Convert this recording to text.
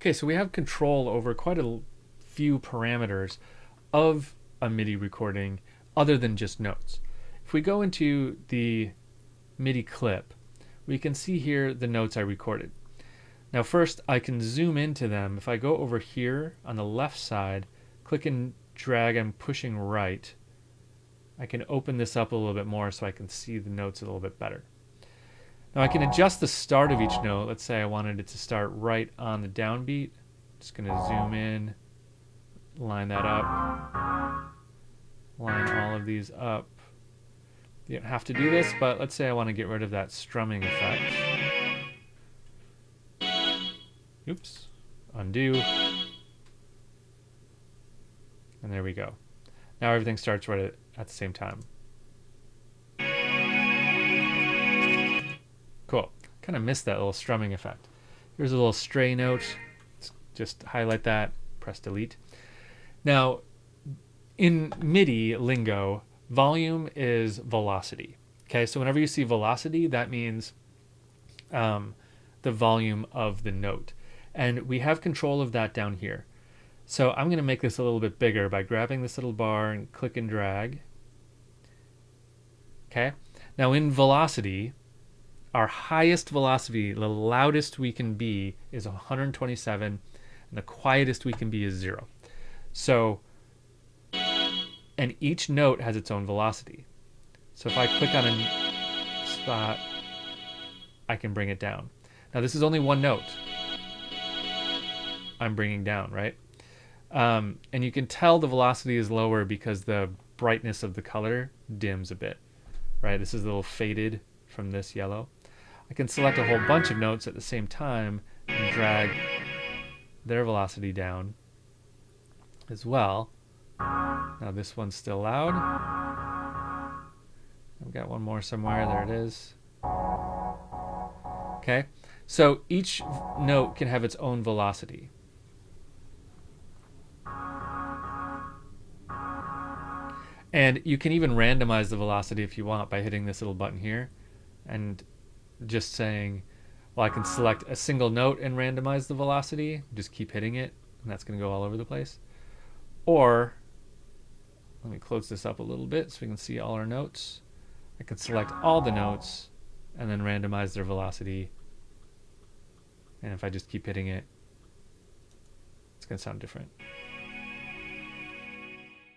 Okay, so we have control over quite a few parameters of a MIDI recording other than just notes. If we go into the MIDI clip, we can see here the notes I recorded. Now first I can zoom into them. If I go over here on the left side, click and drag, I'm pushing right. I can open this up a little bit more so I can see the notes a little bit better. Now I can adjust the start of each note. Let's say I wanted it to start right on the downbeat. Just going to zoom in, line that up, line all of these up. You don't have to do this, but let's say I want to get rid of that strumming effect. Oops, undo. And there we go. Now everything starts right at the same time. Cool. Kind of missed that little strumming effect. Here's a little stray note. Let's just highlight that, press delete. Now, in MIDI lingo, volume is velocity. Okay, so whenever you see velocity, that means the volume of the note. And we have control of that down here. So I'm going to make this a little bit bigger by grabbing this little bar and click and drag. Okay, now in velocity, our highest velocity, the loudest we can be, is 127, and the quietest we can be is 0. So, and each note has its own velocity. So if I click on a spot, I can bring it down. Now this is only one note I'm bringing down, right? And you can tell the velocity is lower because the brightness of the color dims a bit, right? This is a little faded from this yellow. I can select a whole bunch of notes at the same time and drag their velocity down as well. Now this one's still loud. I've got one more somewhere. There it is. Okay, so each note can have its own velocity. And you can even randomize the velocity if you want by hitting this little button here and just saying, well, I can select a single note and randomize the velocity. Just keep hitting it, and that's going to go all over the place. Or, let me close this up a little bit so we can see all our notes. I can select all the notes and then randomize their velocity. And if I just keep hitting it, it's going to sound different.